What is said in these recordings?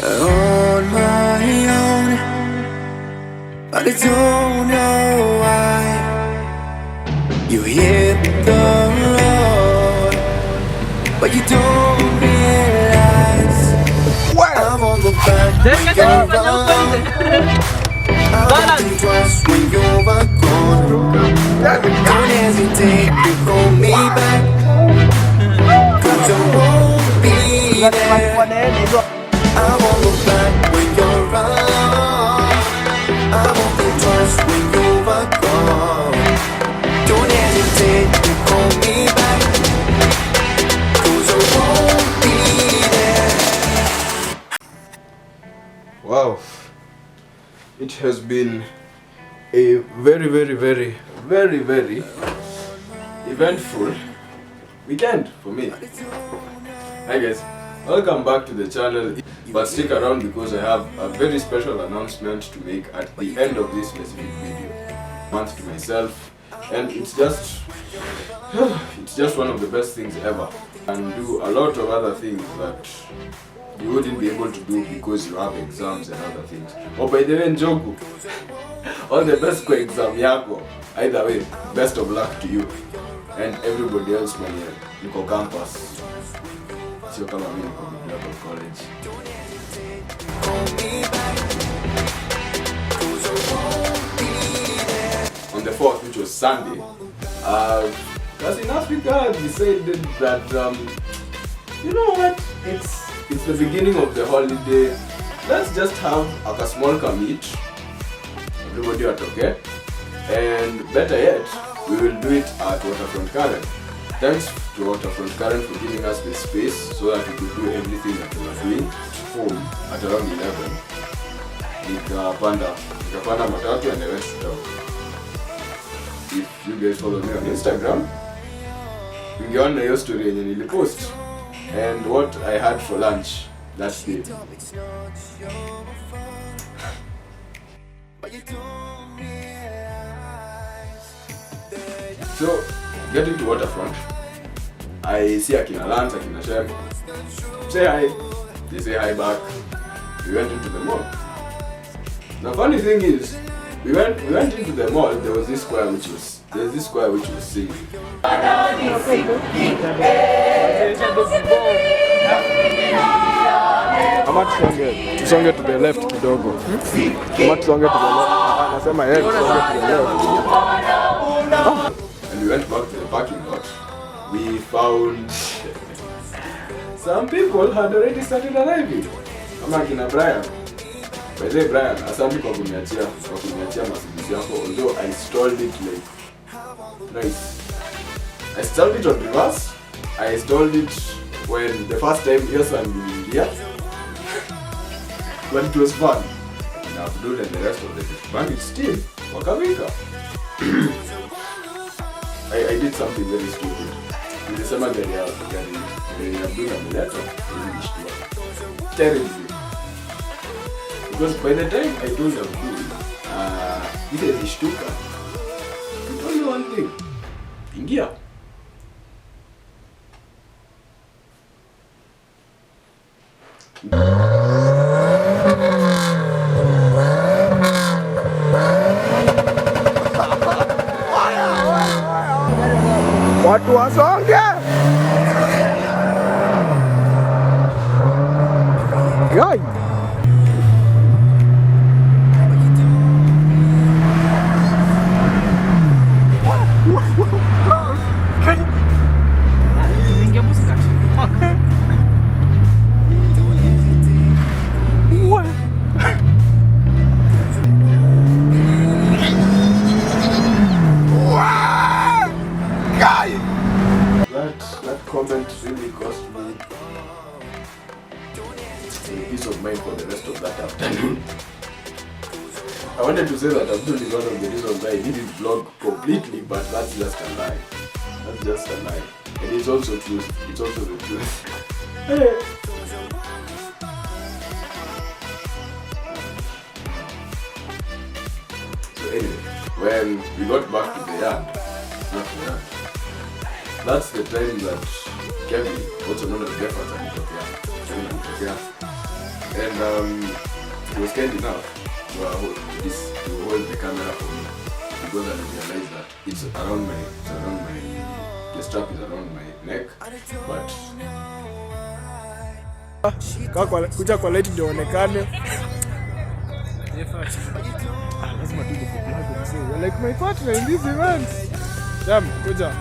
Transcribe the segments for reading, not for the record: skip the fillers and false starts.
on my own, but I don't know why. You hit the road, but you don't realize I'm on the back when you're wrong. I'm thinking twice when you're gone. Don't hesitate to call me back, 'cause I won't be there. I'm on the back when you're wrong. I'm on the twice when you're gone. Don't hesitate to call me back, 'cause I won't be there. Wow, it has been a very eventful weekend for me. Hi guys, welcome back to the channel, but stick around because I have a very special announcement to make at the end of this specific video. Month to myself, and it's just one of the best things ever, and do a lot of other things that you wouldn't be able to do because you have exams and other things. Oh, by the way, Njogu, all the best kwa exam yako. Either way, best of luck to you and everybody else when you're campus. Sio kama mimi niko Global College. On the 4th, which was Sunday, CarSceneAfrica decided that you know what, it's the beginning of the holiday. Let's just have a small meet. Everybody are okay, and better yet, we will do it at WaterFront Karen. Thanks to WaterFront Karen for giving us the space so that we could do everything that we were doing home at around 11. Nikapanda matatu and I went to town. If you guys follow me on Instagram, ungeona hiyo story yenye nilipost and what I had for lunch that day. So, getting to WaterFront, I see Akina Lance, Akina Shem. Say hi. They say hi back. We went into the mall. The funny thing is, we went into the mall. There was this square which was singing. Ama tusonge to the left kidogo. Ama tusonge to the left. Anasema yes, tusonge to the left. And we went back to the parking lot. We found some people had already started arriving. Kama kina Brian. By the way, Brian, asante kwa kuniachia Mercedes yako, although I stalled it like nice. I stalled it on reverse. I stalled it when the first time yes and here. But it was fun. And Abdul and the rest of the bandits team wakamika. I did something very stupid. Nilisema gari ya Abdul ameleta ilishtua terribly. Because by the time I told Abdul, ile ilishtuka, he told me one thing. Ingia. Watu wasonge. Yai. That comment really cost me a peace of mind for the rest of that afternoon. I wanted to say that Abdul is one of the reasons why I didn't vlog completely, but that's just a lie. That's just a lie. And it's also true. It's also the truth. So anyway, when we got back to the yard, that's the time that Kevin, also known as Jefferson, alitokea. And it was kind enough to hold the camera for me, because I realized that it's around my, the strap is around my neck, but kuja kwa light ndio onekane. Lazima tu kuplug like my partner in this event. Jam, kuja.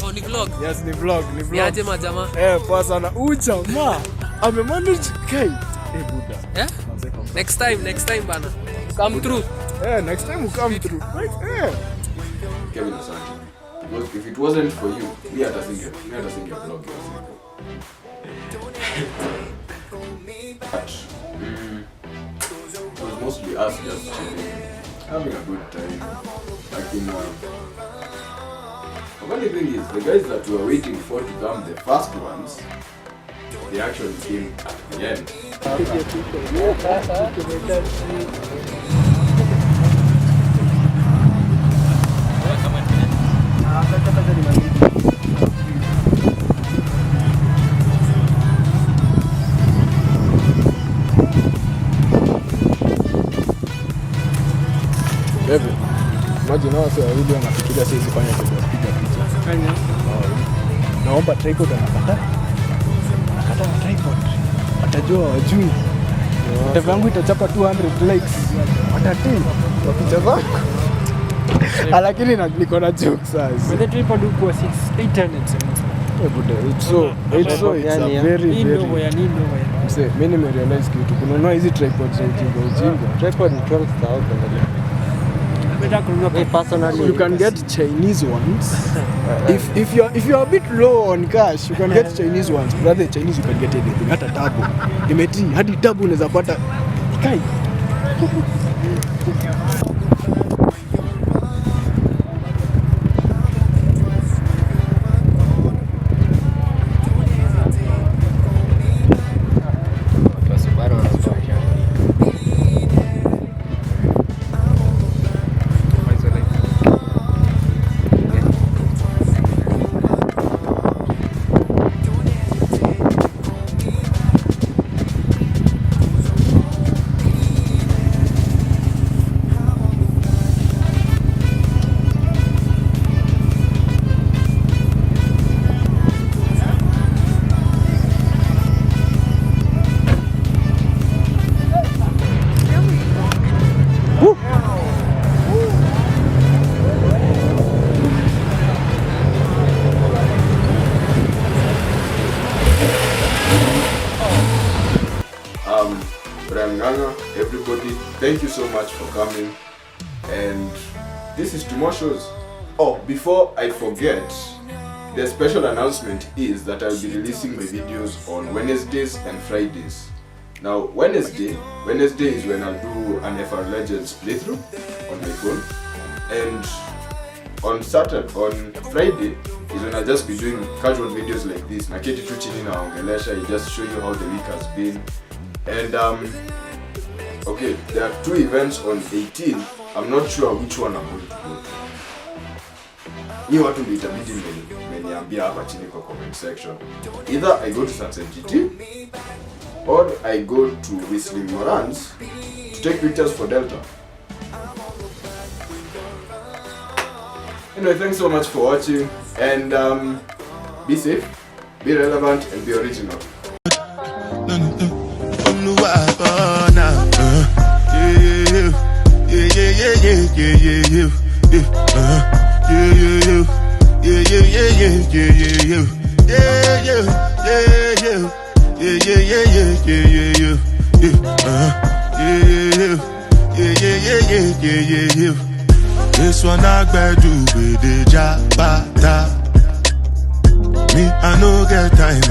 Oh, ni vlog? Yes, ni vlog. Niaje majama? Poa sana. Jamaa amemanage kai. Buda. Next time bana. Come through. Next time we'll come through. Right? Kevin Asante. Because if it wasn't for you, me had to think your vlog was simple. But it was mostly us just chilling, having a good time. Like in the funny thing is, the guys that we were waiting for to come, the first ones, they actually came at the end. Imagine watu wawili wanafikiria sisi fanya kitu kupiga picha. Naomba tripod anakata tripod. Watajua wajui. Video yangu itachapa 200 likes. Watatii kwa picha zangu. Lakini niko na joke sasa. With the tripod uko 800. It's a very mse, mimi nimerealize kitu. Kununua hizi tripods za ujinga. Tripod ni 12,000. Personally, you can get Chinese ones. if you're a bit low on cash, you can get Chinese ones. Brother, Chinese you can get anything. Hata tabu. Imeti hadi tabu unaweza pata. Kai. Everybody, thank you so much for coming, and this is tomorrow shows. Oh, before I forget, the special announcement is that I'll be releasing my videos on Wednesdays and Fridays. Now Wednesday is when I'll do an FR Legends playthrough on my phone, and on Friday is when I'll just be doing casual videos like this. Naketi tu chini na ongelesha, I just show you how the week has been. And okay, there are 2 events on 18. I'm not sure which one I'm going to go to. Hii watu ndio itabidi mmeniambia hapa chini kwa comment section. Either I go to Sunset GT or I go to Whistling Morans to take pictures for Delta. Anyway, thanks so much for watching, and be safe, be relevant, and be original. This one I better do with the jabata. Me, I no get time.